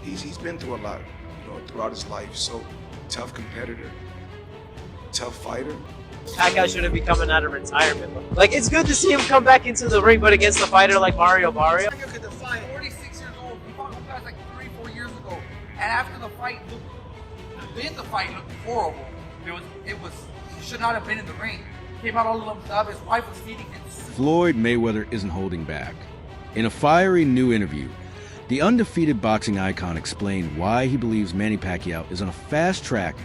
He's been through a lot, throughout his life. So tough competitor, tough fighter. Pacquiao shouldn't be coming out of retirement. Like, it's good to see him come back into the ring, but against a fighter like Mario Barrios. Pacquiao could defy 46 years old. He fought guys like 3-4 years ago, and after the fight looked horrible. He should not have been in the ring. Came out all lumped up. His wife was feeding him. Floyd Mayweather isn't holding back. In a fiery new interview, the undefeated boxing icon explained why he believes Manny Pacquiao is on a fast track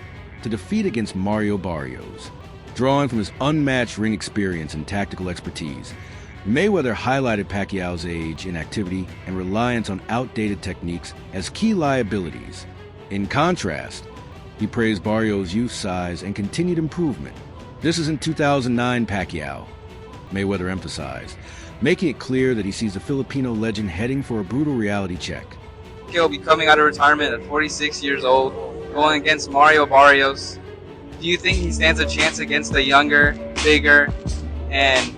to defeat against Mario Barrios. Drawing from his unmatched ring experience and tactical expertise, Mayweather highlighted Pacquiao's age, inactivity, and reliance on outdated techniques as key liabilities. In contrast, he praised Barrios' youth, size, and continued improvement. This isn't 2009 Pacquiao, Mayweather emphasized, making it clear that he sees the Filipino legend heading for a brutal reality check. Pacquiao will be coming out of retirement at 46 years old, going against Mario Barrios. Do you think he stands a chance against a younger, bigger, and,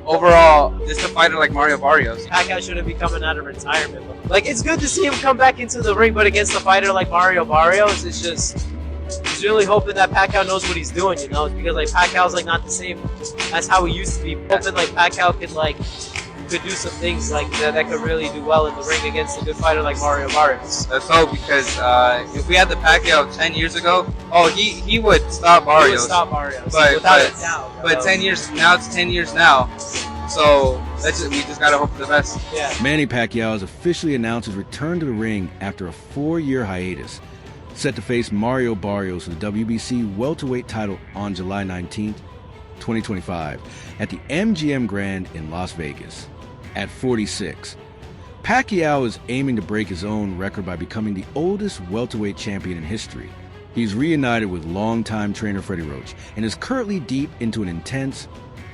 overall, just a fighter like Mario Barrios? Pacquiao shouldn't be coming out of retirement. Like, it's good to see him come back into the ring, but against a fighter like Mario Barrios, it's really hoping that Pacquiao knows what he's doing, because like Pacquiao's not the same as how he used to be. Hoping like Pacquiao could do some things like that could really do well in the ring against a good fighter like Mario Barrios. Let's hope, because if we had the Pacquiao 10 years ago, he would stop Barrios. He would stop Barrios, but without a doubt. But 10 years now, it's 10 years now. So we just gotta hope for the best. Yeah. Manny Pacquiao has officially announced his return to the ring after a 4-year hiatus, set to face Mario Barrios for the WBC welterweight title on July 19th, 2025, at the MGM Grand in Las Vegas. At 46, Pacquiao is aiming to break his own record by becoming the oldest welterweight champion in history. He's reunited with longtime trainer Freddie Roach and is currently deep into an intense,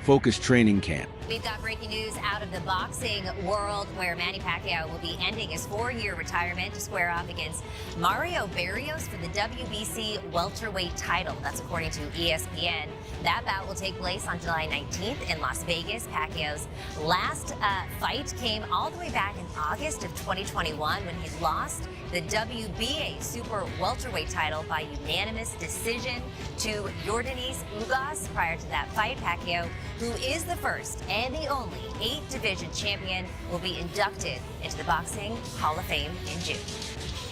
focused training camp. We've got breaking news out of the boxing world where Manny Pacquiao will be ending his 4-year retirement to square off against Mario Barrios for the WBC welterweight title. That's according to ESPN. That bout will take place on July 19th in Las Vegas. Pacquiao's last fight came all the way back in August of 2021 when he lost the WBA super welterweight title by unanimous decision to Yordenis Ugas. Prior to that fight, Pacquiao, who is the first and the only 8-division champion, will be inducted into the Boxing Hall of Fame in June.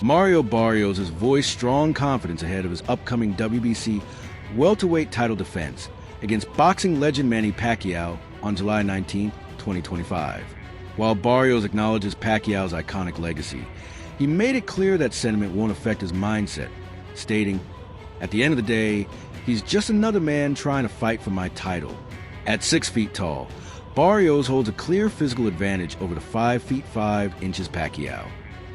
Mario Barrios has voiced strong confidence ahead of his upcoming WBC welterweight title defense against boxing legend Manny Pacquiao on July 19, 2025. While Barrios acknowledges Pacquiao's iconic legacy, he made it clear that sentiment won't affect his mindset, stating, "At the end of the day, he's just another man trying to fight for my title." At 6 feet tall, Barrios holds a clear physical advantage over the 5 feet 5 inches Pacquiao.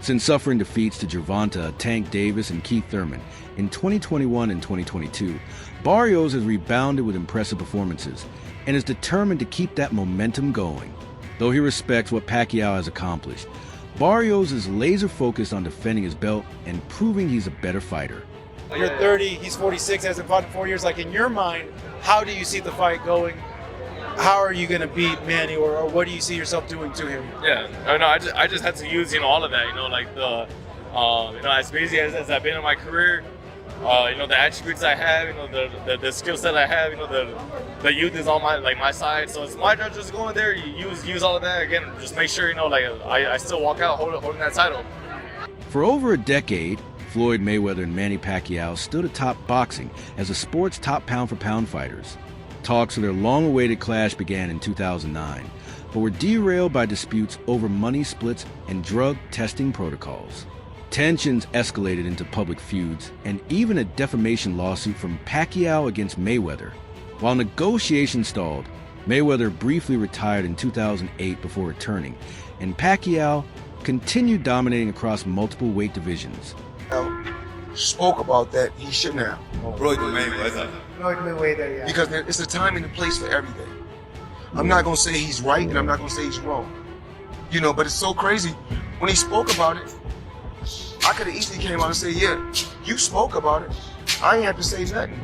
Since suffering defeats to Gervonta, Tank Davis, and Keith Thurman in 2021 and 2022, Barrios has rebounded with impressive performances and is determined to keep that momentum going. Though he respects what Pacquiao has accomplished, Barrios is laser focused on defending his belt and proving he's a better fighter. You're 30, he's 46, hasn't fought in 4 years. Like, in your mind, how do you see the fight going? How are you going to beat Manny, or what do you see yourself doing to him? Yeah, I just had to use all of that. As busy as I've been in my career, the attributes I have, the skill set I have, the youth is on my side. So it's my job just to go in there, use all of that again, just make sure I still walk out holding that title. For over a decade, Floyd Mayweather and Manny Pacquiao stood atop boxing as the sport's top pound-for-pound fighters. Talks for their long-awaited clash began in 2009, but were derailed by disputes over money splits and drug testing protocols. Tensions escalated into public feuds and even a defamation lawsuit from Pacquiao against Mayweather. While negotiations stalled, Mayweather briefly retired in 2008 before returning, and Pacquiao continued dominating across multiple weight divisions. Spoke about that, he shouldn't have. Floyd Mayweather. Floyd Mayweather, yeah. Because it's a time and a place for everything. I'm not going to say he's right and I'm not going to say he's wrong. But it's so crazy. When he spoke about it, I could have easily came out and said, yeah, you spoke about it. I ain't have to say nothing.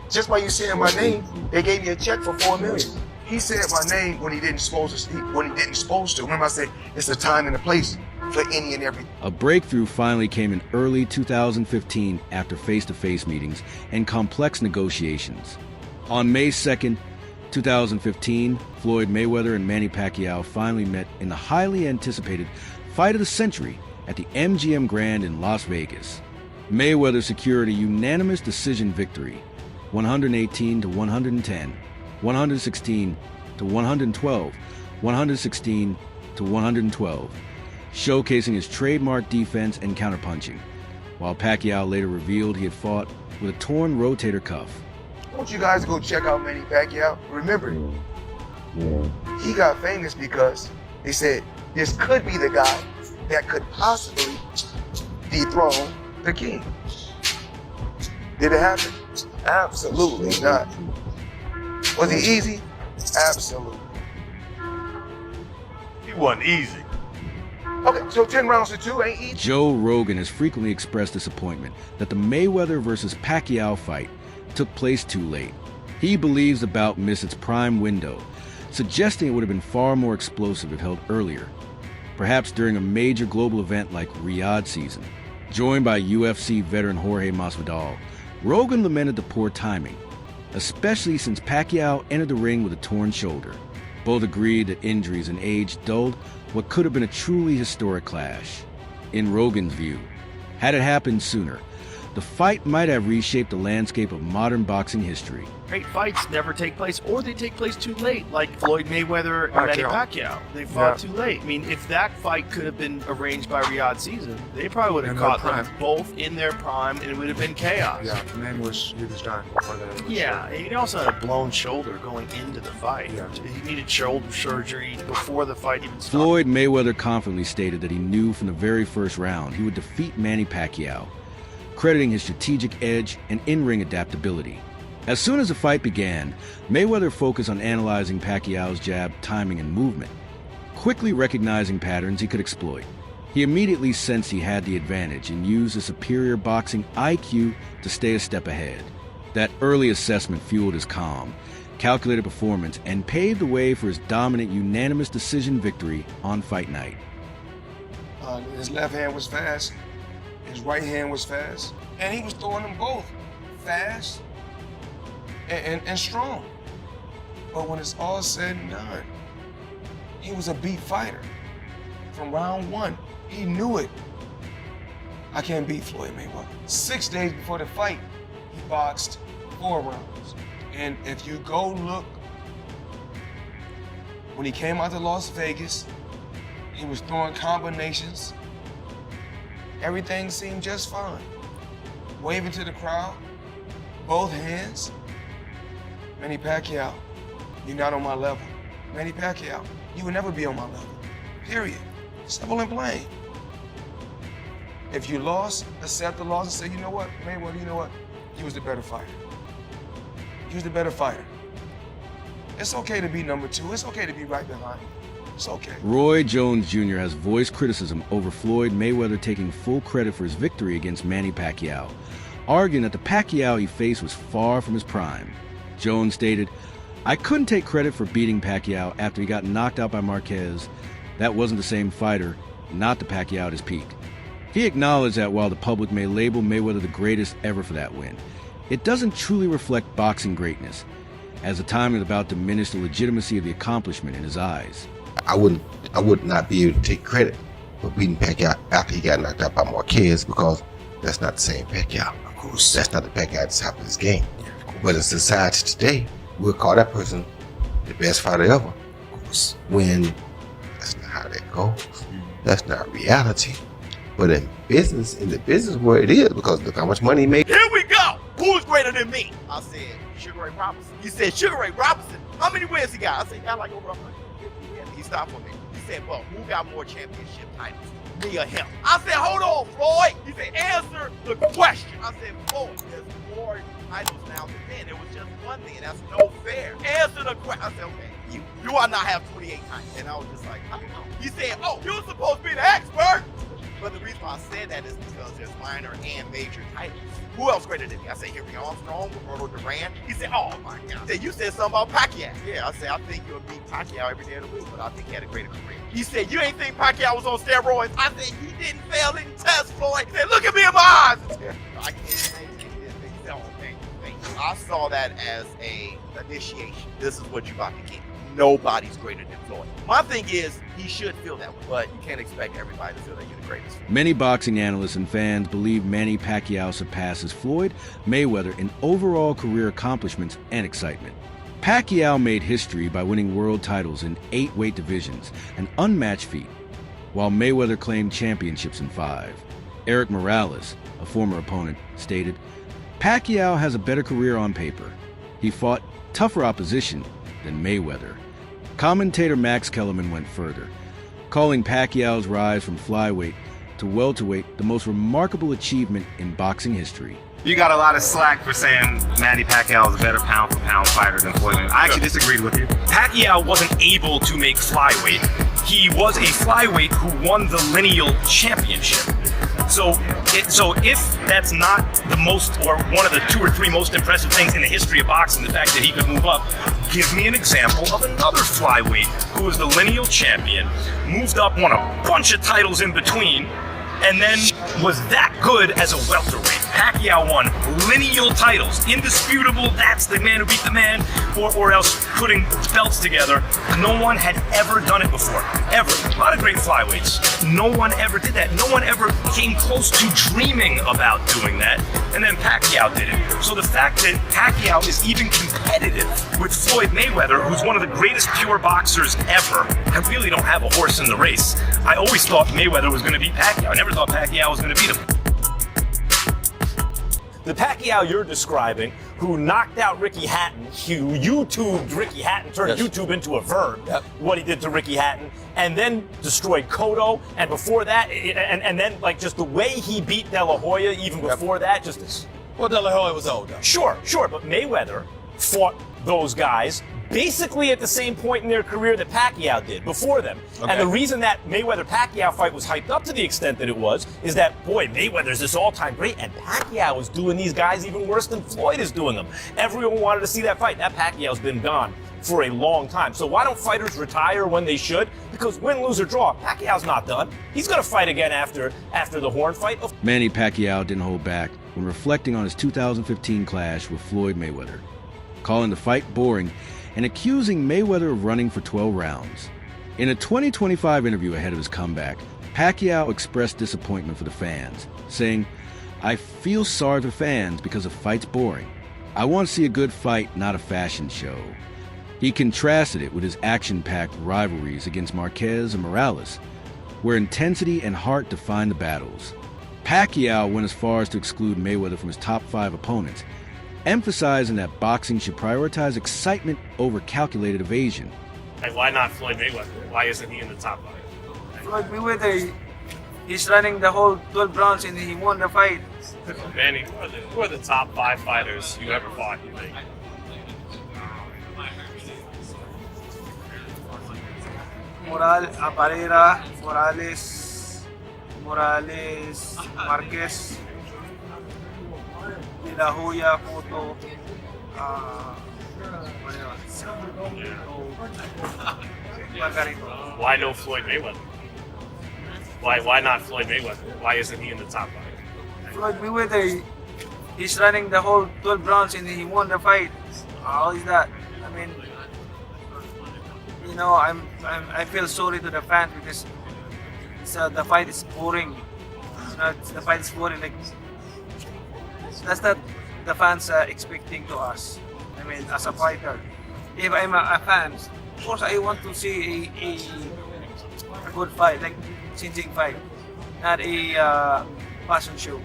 Just by you saying my name, they gave me a check for $4 million. He said my name when he didn't supposed to. Remember I said, it's a time and a place for any and every. A breakthrough finally came in early 2015 after face-to-face meetings and complex negotiations. On May 2nd, 2015, Floyd Mayweather and Manny Pacquiao finally met in the highly anticipated fight of the century at the MGM Grand in Las Vegas. Mayweather secured a unanimous decision victory, 118-110, 116-112, 116-112, showcasing his trademark defense and counterpunching, while Pacquiao later revealed he had fought with a torn rotator cuff. I want you guys to go check out Manny Pacquiao. Remember, he got famous because they said this could be the guy that could possibly dethrone the king. Did it happen? Absolutely not. Was he easy? Absolutely. He wasn't easy. Okay, so 10 rounds to 2 ain't easy. Joe Rogan has frequently expressed disappointment that the Mayweather versus Pacquiao fight took place too late. He believes the bout missed its prime window, suggesting it would have been far more explosive if held earlier, perhaps during a major global event like Riyadh season. Joined by UFC veteran Jorge Masvidal, Rogan lamented the poor timing, especially since Pacquiao entered the ring with a torn shoulder. Both agreed that injuries and age dulled what could have been a truly historic clash. In Rogan's view, had it happened sooner, the fight might have reshaped the landscape of modern boxing history. Great fights never take place, or they take place too late, like Floyd Mayweather and Manny Pacquiao. They fought too late. I mean, if that fight could have been arranged by Riyadh season, they probably would have caught them both in their prime, and it would have been chaos. Yeah, man he was done for that. Yeah, he also had a blown shoulder going into the fight. Yeah. He needed shoulder surgery before the fight even started. Floyd Mayweather confidently stated that he knew from the very first round he would defeat Manny Pacquiao, crediting his strategic edge and in-ring adaptability. As soon as the fight began, Mayweather focused on analyzing Pacquiao's jab timing and movement, quickly recognizing patterns he could exploit. He immediately sensed he had the advantage and used his superior boxing IQ to stay a step ahead. That early assessment fueled his calm, calculated performance and paved the way for his dominant unanimous decision victory on fight night. His left hand was fast, his right hand was fast, and he was throwing them both fast and strong. But when it's all said and done, he was a beat fighter. From round one, he knew it. I can't beat Floyd Mayweather. 6 days before the fight, he boxed 4 rounds. And if you go look, when he came out to Las Vegas, he was throwing combinations. Everything seemed just fine. Waving to the crowd, both hands. Manny Pacquiao, you're not on my level. Manny Pacquiao, you will never be on my level. Period. Simple and plain. If you lost, accept the loss and say, you know what, Mayweather, you know what? You was the better fighter. You was the better fighter. It's okay to be number 2. It's okay to be right behind you. It's okay. Roy Jones Jr. has voiced criticism over Floyd Mayweather taking full credit for his victory against Manny Pacquiao, arguing that the Pacquiao he faced was far from his prime. Jones stated, "I couldn't take credit for beating Pacquiao after he got knocked out by Marquez. That wasn't the same fighter, not the Pacquiao at his peak." He acknowledged that while the public may label Mayweather the greatest ever for that win, it doesn't truly reflect boxing greatness, as the timing is about to diminish the legitimacy of the accomplishment in his eyes. I would not be able to take credit for beating Pacquiao after he got knocked out by Marquez, because that's not the same Pacquiao. Of course, that's not the Pacquiao at the top of his game. But in society today, we'll call that person the best fighter ever. Of course, when that's not how that goes. That's not reality. But in the business world, it is, because look how much money he made. Here we go. Who is greater than me? I said Sugar Ray Robinson. You said Sugar Ray Robinson. How many wins he got? I said he got like over 150 wins. He stopped for me. He said, well, who got more championship titles? Me or him? I said, hold on, Floyd. He said, answer the question. I said, Floyd, there's more titles now than then. It was just one then. That's no fair. Answer the question. I said, okay, you are not have 28 titles. And I was just like, I don't know. He said, oh, you're supposed to be the expert. But the reason why I said that is because there's minor and major titles. Who else greater than me? I said Henry Armstrong, Roberto Duran. He said, oh my God. He said, you said something about Pacquiao. Yeah, I said, I think you'll beat Pacquiao every day of the week, but I think he had a greater career. He said, you ain't think Pacquiao was on steroids? I said, he didn't fail any tests, Floyd. He said, look at me in my eyes. I can't say anything. I saw that as a initiation. This is what you're about to get. Nobody's greater than Floyd. My thing is, he should feel that way, but you can't expect everybody to feel that you're the greatest. Many boxing analysts and fans believe Manny Pacquiao surpasses Floyd Mayweather in overall career accomplishments and excitement. Pacquiao made history by winning world titles in 8 weight divisions, an unmatched feat, while Mayweather claimed championships in 5. Eric Morales, a former opponent, stated, Pacquiao has a better career on paper. He fought tougher opposition than Mayweather. Commentator Max Kellerman went further, calling Pacquiao's rise from flyweight to welterweight the most remarkable achievement in boxing history. You got a lot of slack for saying Manny Pacquiao is a better pound-for-pound fighter than Floyd Mayweather. I actually disagreed with you. Pacquiao wasn't able to make flyweight. He was a flyweight who won the lineal championship. So if that's not the most, or one of the 2 or 3 most impressive things in the history of boxing, the fact that he could move up, give me an example of another flyweight who was the lineal champion, moved up, won a bunch of titles in between, and then was that good as a welterweight. Pacquiao won lineal titles, indisputable, that's the man who beat the man, or else putting belts together. No one had ever done it before, ever. A lot of great flyweights. No one ever did that. No one ever came close to dreaming about doing that, and then Pacquiao did it. So the fact that Pacquiao is even competitive with Floyd Mayweather, who's one of the greatest pure boxers ever, I really don't have a horse in the race. I always thought Mayweather was going to beat Pacquiao. I never thought Pacquiao was going to beat him. The Pacquiao you're describing, who knocked out Ricky Hatton, who YouTubed Ricky Hatton, turned YouTube into a verb, what he did to Ricky Hatton, and then destroyed Cotto, and before that, and then like just the way he beat De La Hoya, even before that, just this. Well, De La Hoya was old, though. Sure, but Mayweather fought those guys basically at the same point in their career that Pacquiao did, before them. Okay. And the reason that Mayweather-Pacquiao fight was hyped up to the extent that it was, is that, boy, Mayweather's this all-time great, and Pacquiao is doing these guys even worse than Floyd is doing them. Everyone wanted to see that fight. That Pacquiao's been gone for a long time. So why don't fighters retire when they should? Because win, lose, or draw, Pacquiao's not done. He's going to fight again after the Horn fight. Manny Pacquiao didn't hold back when reflecting on his 2015 clash with Floyd Mayweather, calling the fight boring and accusing Mayweather of running for 12 rounds. In a 2025 interview ahead of his comeback, Pacquiao expressed disappointment for the fans, saying, I feel sorry for fans because the fight's boring. I want to see a good fight, not a fashion show. He contrasted it with his action-packed rivalries against Marquez and Morales, where intensity and heart define the battles. Pacquiao went as far as to exclude Mayweather from his top 5 opponents, emphasizing that boxing should prioritize excitement over calculated evasion. Like, why not Floyd Mayweather? Why isn't he in the top 5? Floyd Mayweather, he's running the whole 12 rounds and he won the fight. Manny, who are the top 5 fighters you ever fought, you think? Barrera, Morales, Marquez, De La Hoya, Cotto, Why no Floyd Mayweather? Why not Floyd Mayweather? Why isn't he in the top 5? Floyd Mayweather, he's running the whole 12 rounds and he won the fight. How is that? I mean, you know, I feel sorry to the fans because the fight is boring. You know, the fight is boring. Like, that's not the fans are expecting to us. I mean, as a fighter, if I'm a fan, of course I want to see a good fight, like changing fight, not a fashion show.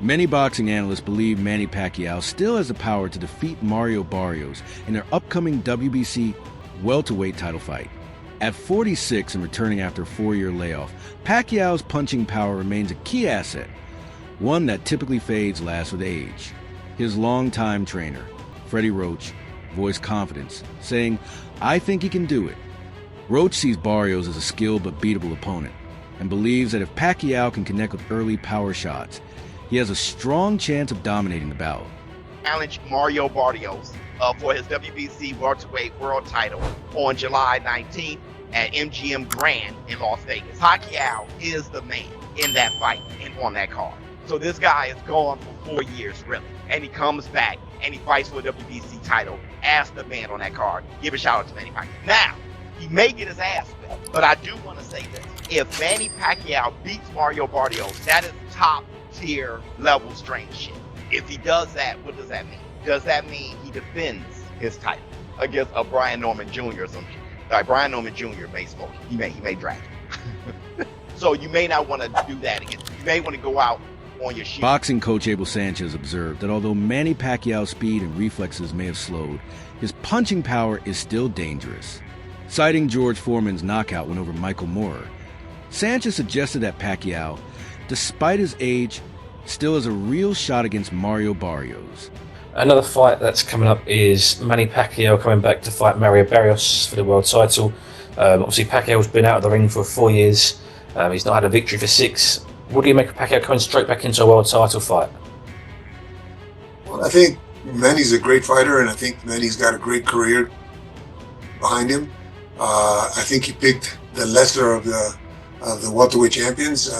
Many boxing analysts believe Manny Pacquiao still has the power to defeat Mario Barrios in their upcoming WBC welterweight title fight. At 46 and returning after a 4-year layoff, Pacquiao's punching power remains a key asset, one that typically fades less with age. His longtime trainer, Freddie Roach, voiced confidence, saying, I think he can do it. Roach sees Barrios as a skilled but beatable opponent, and believes that if Pacquiao can connect with early power shots, he has a strong chance of dominating the bout. Challenge Mario Barrios for his WBC welterweight world title on July 19th at MGM Grand in Las Vegas. Pacquiao is the man in that fight and on that card. So this guy is gone for 4 years, really. And he comes back and he fights for the WBC title as the man on that card. Give a shout out to Manny Pacquiao. Now, he may get his ass whipped, but I do want to say this. If Manny Pacquiao beats Mario Barrios, that is top tier level strange shit. If he does that, what does that mean? Does that mean he defends his title against a Brian Norman Jr. or some shit? Like Brian Norman Jr. may smoke him. He may drag him. So you may not want to do that again. You may want to go out on your shoes. Boxing coach Abel Sanchez observed that although Manny Pacquiao's speed and reflexes may have slowed, his punching power is still dangerous. Citing George Foreman's knockout win over Michael Moorer, Sanchez suggested that Pacquiao, despite his age, still has a real shot against Mario Barrios. Another fight that's coming up is Manny Pacquiao coming back to fight Mario Barrios for the world title. Obviously, Pacquiao's been out of the ring for 4 years. He's not had a victory for 6. What do you make of Pacquiao coming straight back into a world title fight? Well, I think Manny's a great fighter, and I think Manny's got a great career behind him. I think he picked the lesser of the welterweight champions.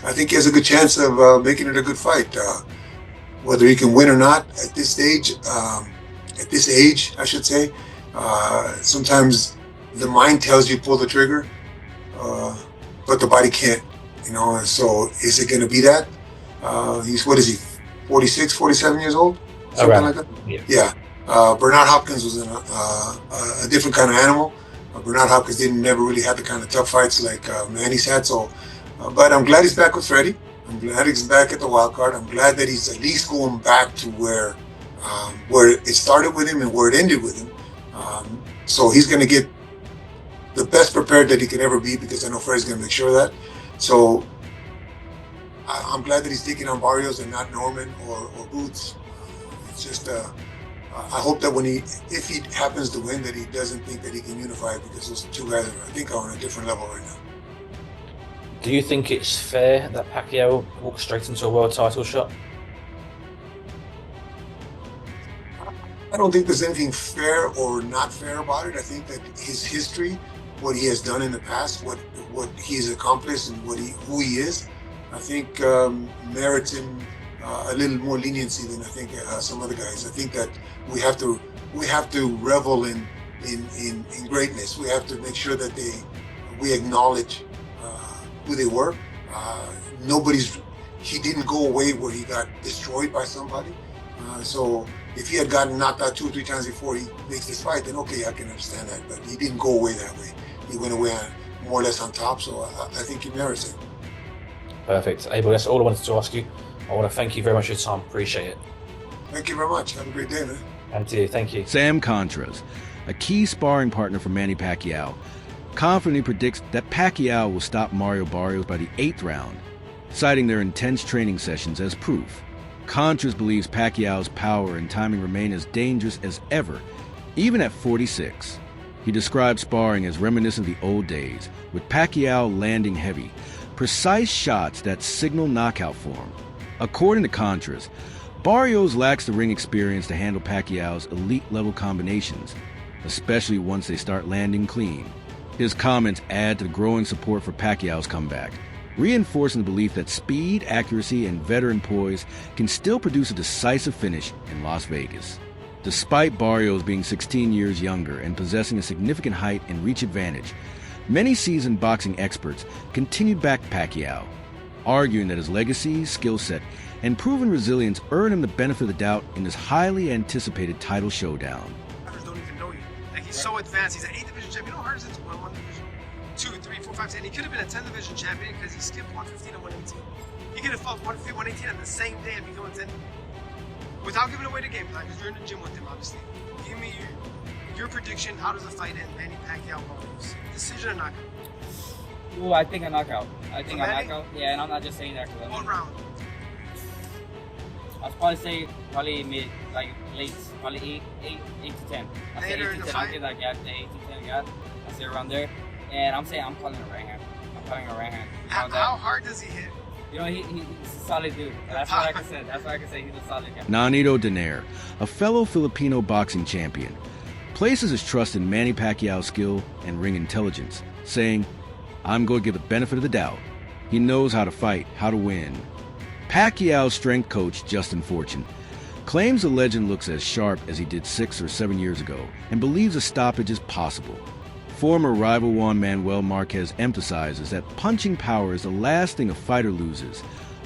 I think he has a good chance of making it a good fight. Whether he can win or not at this age, I should say, sometimes the mind tells you pull the trigger, but the body can't, and so is it going to be that? What is he, 46, 47 years old? Something like that? Yeah. Bernard Hopkins was a different kind of animal. Bernard Hopkins never really had the kind of tough fights like Manny's had, so, but I'm glad he's back with Freddie. I'm glad he's back at the wild card. I'm glad that he's at least going back to where it started with him and where it ended with him. So he's going to get the best prepared that he can ever be, because I know Freddie's going to make sure of that. So I'm glad that he's taking on Barrios and not Norman or Boots. It's just I hope that if he happens to win, that he doesn't think that he can unify, because those two guys I think are on a different level right now. Do you think it's fair that Pacquiao walks straight into a world title shot? I don't think there's anything fair or not fair about it. I think that his history, what he has done in the past, what he's accomplished, and who he is, I think merits him a little more leniency than I think some other guys. I think that we have to revel in greatness. We have to make sure that we acknowledge who they were. He didn't go away where he got destroyed by somebody. So if he had gotten knocked out 2 or 3 times before he makes this fight, then okay, I can understand that. But he didn't go away that way. He went away more or less on top. So I think he merits it. Perfect. Abel, that's all I wanted to ask you. I want to thank you very much for your time. Appreciate it. Thank you very much. Have a great day, man. And to you. Thank you. Sam Contras, a key sparring partner for Manny Pacquiao, confidently predicts that Pacquiao will stop Mario Barrios by the 8th round, citing their intense training sessions as proof. Contras believes Pacquiao's power and timing remain as dangerous as ever, even at 46. He describes sparring as reminiscent of the old days, with Pacquiao landing heavy, precise shots that signal knockout form. According to Contras, Barrios lacks the ring experience to handle Pacquiao's elite-level combinations, especially once they start landing clean. His comments add to the growing support for Pacquiao's comeback, reinforcing the belief that speed, accuracy, and veteran poise can still produce a decisive finish in Las Vegas. Despite Barrios being 16 years younger and possessing a significant height and reach advantage, many seasoned boxing experts continued back Pacquiao, arguing that his legacy, skill set, and proven resilience earned him the benefit of the doubt in this highly anticipated title showdown. Don't even know you. Like, he's so advanced. He's an 8th division champion. You know how hard it is to win 1 division? 2, 3, 4, 5, 6. And he could have been a 10th division champion because he skipped 115 and 118. He could have fought 115, 118 on the same day and become a 10. Without giving away the game plan, because you're in the gym with him, obviously. Give me your prediction. How does the fight end? Manny Pacquiao Barrios. Decision or knockout? Ooh, I think a knockout. I think a knockout. Yeah, and I'm not just saying that because What round? I'd probably say mid, like late, probably 8 to 10. I say 8 to 10. I'll get that gap, the 8 to 10 gap. I say around there. And I'm saying I'm calling it right here. I'm throwing a right hand. How hard does he hit? You know, he's a solid dude. That's what I can say. That's what I can say. He's a solid guy. Nonito Donaire, a fellow Filipino boxing champion, places his trust in Manny Pacquiao's skill and ring intelligence, saying, "I'm going to give the benefit of the doubt. He knows how to fight, how to win." Pacquiao's strength coach, Justin Fortune, claims the legend looks as sharp as he did 6 or 7 years ago and believes a stoppage is possible. Former rival Juan Manuel Marquez emphasizes that punching power is the last thing a fighter loses,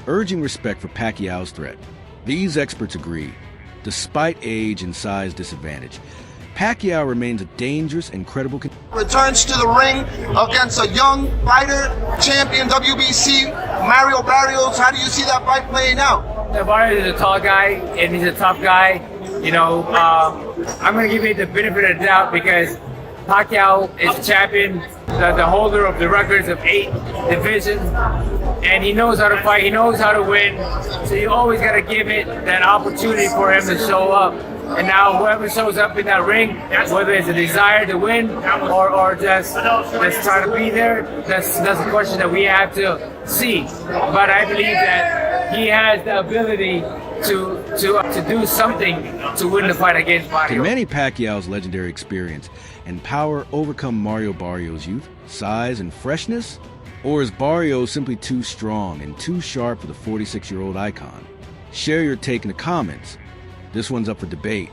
urging respect for Pacquiao's threat. These experts agree. Despite age and size disadvantage, Pacquiao remains a dangerous and credible Returns to the ring against a young fighter, champion WBC, Mario Barrios. How do you see that fight playing out? Barrios is a tall guy, and he's a tough guy. You know, I'm going to give you the benefit of the doubt because Pacquiao is a champion, the holder of the records of 8 divisions, and he knows how to fight, he knows how to win, so you always got to give it that opportunity for him to show up. And now whoever shows up in that ring, whether it's a desire to win or just try to be there, that's a question that we have to see. But I believe that he has the ability to do something to win the fight against Mario. Can Manny Pacquiao's legendary experience and power overcome Mario Barrios' youth, size, and freshness? Or is Barrios simply too strong and too sharp for the 46-year-old icon? Share your take in the comments. This one's up for debate.